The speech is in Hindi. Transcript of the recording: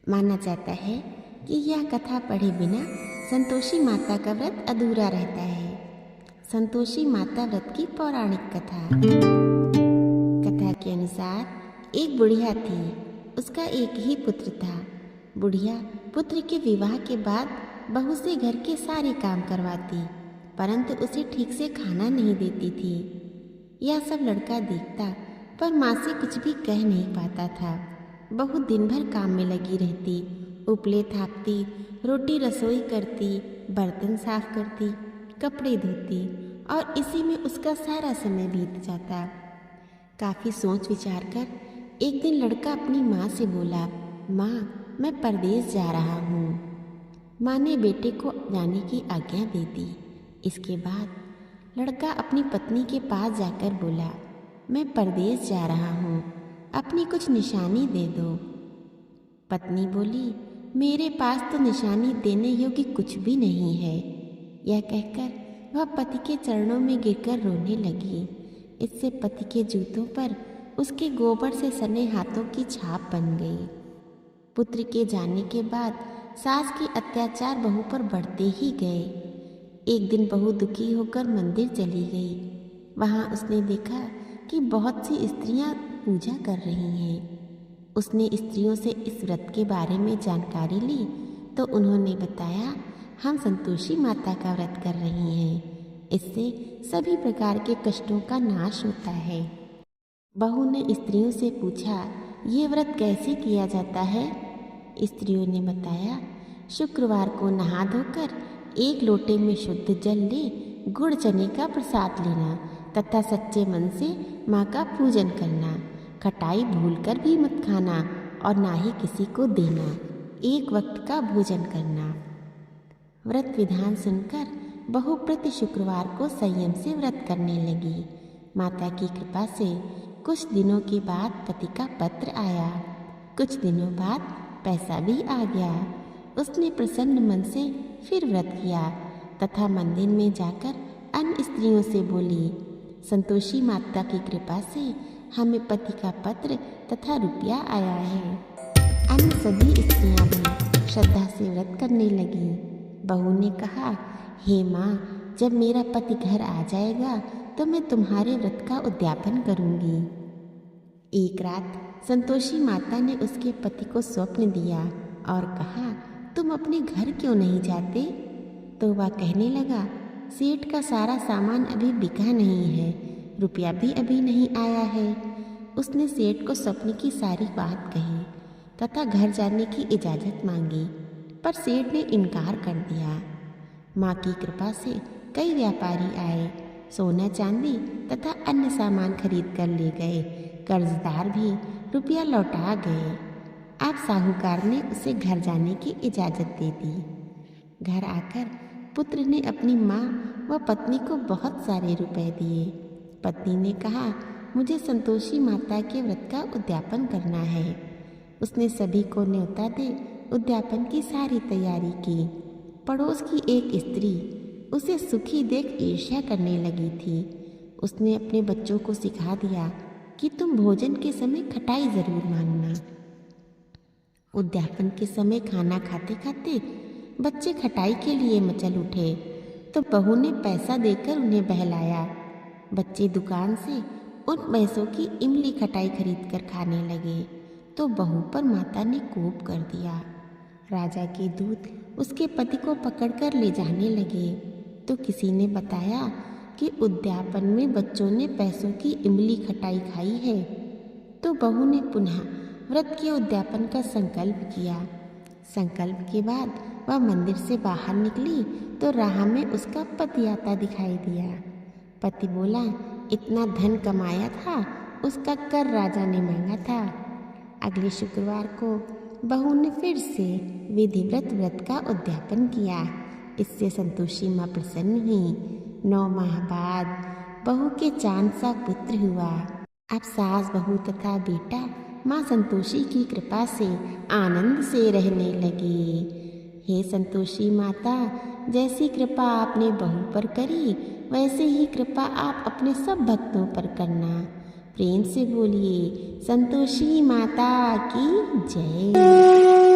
माना जाता है कि यह कथा पढ़े बिना संतोषी माता का व्रत अधूरा रहता है। संतोषी माता व्रत की पौराणिक कथा। कथा के अनुसार एक बुढ़िया थी, उसका एक ही पुत्र था। बुढ़िया पुत्र के विवाह के बाद बहू से घर के सारे काम करवाती, परंतु उसे ठीक से खाना नहीं देती थी। यह सब लड़का देखता, पर माँ से कुछ भी कह नहीं पाता था। बहू दिन भर काम में लगी रहती, उपले थापती, रोटी रसोई करती, बर्तन साफ करती, कपड़े धोती और इसी में उसका सारा समय बीत जाता। काफ़ी सोच विचार कर एक दिन लड़का अपनी माँ से बोला, माँ, मैं परदेश जा रहा हूँ। माँ ने बेटे को जाने की आज्ञा दे दी। इसके बाद लड़का अपनी पत्नी के पास जाकर बोला, मैं परदेश जा रहा हूँ, अपनी कुछ निशानी दे दो। पत्नी बोली, मेरे पास तो निशानी देने योग्य कुछ भी नहीं है। यह कहकर वह पति के चरणों में गिरकर रोने लगी। इससे पति के जूतों पर उसके गोबर से सने हाथों की छाप बन गई। पुत्र के जाने के बाद सास के अत्याचार बहू पर बढ़ते ही गए। एक दिन बहू दुखी होकर मंदिर चली गई। वहाँ उसने देखा कि बहुत सी स्त्रियाँ पूजा कर रही हैं। उसने स्त्रियों से इस व्रत के बारे में जानकारी ली तो उन्होंने बताया, हम संतोषी माता का व्रत कर रही हैं, इससे सभी प्रकार के कष्टों का नाश होता है। बहू ने स्त्रियों से पूछा, ये व्रत कैसे किया जाता है? स्त्रियों ने बताया, शुक्रवार को नहा धोकर एक लोटे में शुद्ध जल ले, गुड़ चने का प्रसाद लेना तथा सच्चे मन से माँ का पूजन करना। खटाई भूलकर भी मत खाना और ना ही किसी को देना। एक वक्त का भोजन करना। व्रत विधान सुनकर बहू प्रति शुक्रवार को संयम से व्रत करने लगी। माता की कृपा से कुछ दिनों के बाद पति का पत्र आया। कुछ दिनों बाद पैसा भी आ गया। उसने प्रसन्न मन से फिर व्रत किया तथा मंदिर में जाकर अन्य स्त्रियों से बोली, संतोषी माता की कृपा से हमें पति का पत्र तथा रुपया आया है। अन्य सभी स्त्रियां भी श्रद्धा से व्रत करने लगी। बहू ने कहा, हे माँ, जब मेरा पति घर आ जाएगा तो मैं तुम्हारे व्रत का उद्यापन करूंगी। एक रात संतोषी माता ने उसके पति को स्वप्न दिया और कहा, तुम अपने घर क्यों नहीं जाते? तो वह कहने लगा, सेठ का सारा सामान अभी बिका नहीं है, रुपया भी अभी नहीं आया है। उसने सेठ को स्वप्न की सारी बात कही तथा घर जाने की इजाज़त मांगी, पर सेठ ने इनकार कर दिया। माँ की कृपा से कई व्यापारी आए, सोना चांदी तथा अन्य सामान खरीद कर ले गए। कर्जदार भी रुपया लौटा गए। अब साहूकार ने उसे घर जाने की इजाज़त दे दी। घर आकर पुत्र ने अपनी माँ व पत्नी को बहुत सारे रुपए दिए। पत्नी ने कहा, मुझे संतोषी माता के व्रत का उद्यापन करना है। उसने सभी को न्योता दे उद्यापन की सारी तैयारी की। पड़ोस की एक स्त्री उसे सुखी देख ईर्ष्या करने लगी थी। उसने अपने बच्चों को सिखा दिया कि तुम भोजन के समय खटाई जरूर मांगना। उद्यापन के समय खाना खाते खाते बच्चे खटाई के लिए मचल उठे तो बहू ने पैसा देकर उन्हें बहलाया। बच्चे दुकान से उन पैसों की इमली खटाई खरीद कर खाने लगे तो बहू पर माता ने कोप कर दिया। राजा के दूत उसके पति को पकड़कर ले जाने लगे तो किसी ने बताया कि उद्यापन में बच्चों ने पैसों की इमली खटाई खाई है। तो बहू ने पुनः व्रत के उद्यापन का संकल्प किया। संकल्प के बाद वह मंदिर से बाहर निकली तो राह में उसका पति आता दिखाई दिया। पति बोला, इतना धन कमाया था, उसका कर राजा ने मांगा था। अगले शुक्रवार को बहू ने फिर से विधिव्रत व्रत का उद्यापन किया। इससे संतोषी माँ प्रसन्न हुई। 9 माह बाद बहू के चांद सा पुत्र हुआ। अब सास, बहू तथा बेटा माँ संतोषी की कृपा से आनंद से रहने लगे। हे संतोषी माता, जैसी कृपा आपने बहू पर करी वैसे ही कृपा आप अपने सब भक्तों पर करना। प्रेम से बोलिए, संतोषी माता की जय।